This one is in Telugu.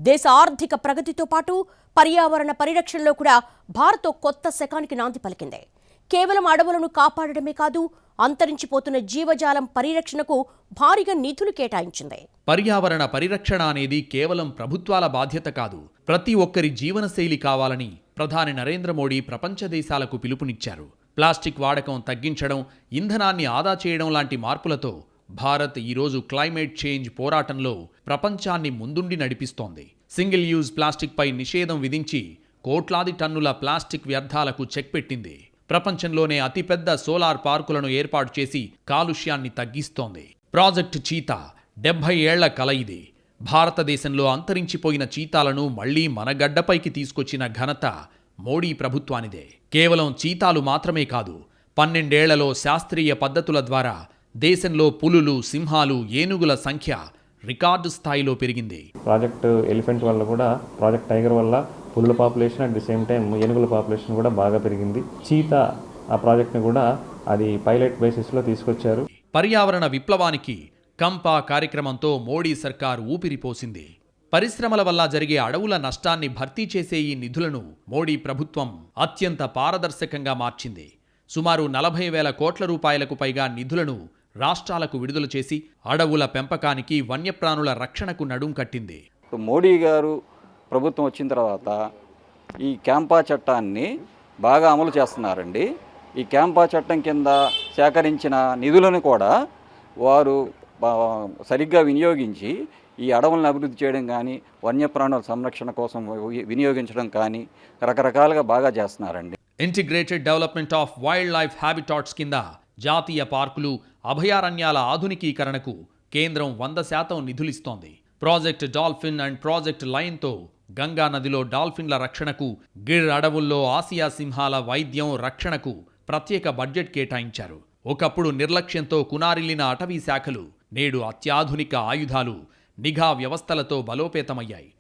దేశ ఆర్థిక ప్రగతితో పాటు పర్యావరణ పరిరక్షణలో కూడా భారత్ కొత్త శకానికి నాంది పలికింది. కేవలం అడవులను కాపాడడమే కాదు, అంతరించిపోతున్న జీవజాలం పరిరక్షణకు భారీగా నిధులు కేటాయించింది. పర్యావరణ పరిరక్షణ అనేది కేవలం ప్రభుత్వాల బాధ్యత కాదు, ప్రతి ఒక్కరి జీవనశైలి కావాలని ప్రధాని నరేంద్ర మోడీ ప్రపంచ దేశాలకు పిలుపునిచ్చారు. ప్లాస్టిక్ వాడకం తగ్గించడం, ఇంధనాన్ని ఆదా చేయడం లాంటి మార్పులతో భారత్ ఈరోజు క్లైమేట్ చేంజ్ పోరాటంలో ప్రపంచాన్ని ముందుండి నడిపిస్తోంది. సింగిల్ యూజ్ ప్లాస్టిక్ పై నిషేధం విధించి కోట్లాది టన్నుల ప్లాస్టిక్ వ్యర్థాలకు చెక్ పెట్టింది. ప్రపంచంలోనే అతిపెద్ద సోలార్ పార్కులను ఏర్పాటు చేసి కాలుష్యాన్ని తగ్గిస్తోంది. ప్రాజెక్ట్ చీతా 70 ఏళ్ల కల ఇది. భారతదేశంలో అంతరించిపోయిన చీతాలను మళ్లీ మన గడ్డపైకి తీసుకొచ్చిన ఘనత మోడీ ప్రభుత్వానిదే. కేవలం చీతాలు మాత్రమే కాదు, 12 ఏళ్లలో శాస్త్రీయ పద్ధతుల ద్వారా దేశంలో పులులు, సింహాలు, ఏనుగుల సంఖ్య రికార్డు స్థాయిలో పెరిగింది. ప్రాజెక్ట్ ఎలిఫెంట్ వల్ల కూడా, ప్రాజెక్ట్ టైగర్ వల్ల పులుల population at the same time ఏనుగుల పాపులేషన్ కూడా బాగా పెరిగింది. చీతా ఆ ప్రాజెక్ట్ని కూడా అది పైలట్ బేసిస్లో తీసుకొచ్చారు. పర్యావరణ విప్లవానికి కంపా కార్యక్రమంతో మోడీ సర్కార్ ఊపిరిపోసింది. పరిశ్రమల వల్ల జరిగే అడవుల నష్టాన్ని భర్తీ చేసే ఈ నిధులను మోడీ ప్రభుత్వం అత్యంత పారదర్శకంగా మార్చింది. సుమారు 40,000 కోట్ల రూపాయలకు పైగా నిధులను రాష్ట్రాలకు విడుదల చేసి అడవుల పెంపకానికి, వన్యప్రాణుల రక్షణకు నడుం కట్టింది. మోడీ గారు ప్రభుత్వం వచ్చిన తర్వాత ఈ క్యాంపా చట్టాన్ని బాగా అమలు చేస్తున్నారండి. ఈ క్యాంపా చట్టం కింద సేకరించిన నిధులను కూడా వారు సరిగ్గా వినియోగించి ఈ అడవులను అభివృద్ధి చేయడం కానీ, వన్యప్రాణుల సంరక్షణ కోసం వినియోగించడం కానీ రకరకాలుగా బాగా చేస్తున్నారండి. Integrated development of wild life habitats కింద జాతీయ పార్కులు, అభయారణ్యాల ఆధునికీకరణకు కేంద్రం 100% నిధులిస్తోంది. ప్రాజెక్ట్ డాల్ఫిన్ అండ్ ప్రాజెక్ట్ లయన్తో గంగా నదిలో డాల్ఫిన్ల రక్షణకు, గిర్ అడవుల్లో ఆసియా సింహాల వైద్యం, రక్షణకు ప్రత్యేక బడ్జెట్ కేటాయించారు. ఒకప్పుడు నిర్లక్ష్యంతో కునారిల్లిన అటవీ శాఖలు నేడు అత్యాధునిక ఆయుధాలు, నిఘా వ్యవస్థలతో బలోపేతమయ్యాయి.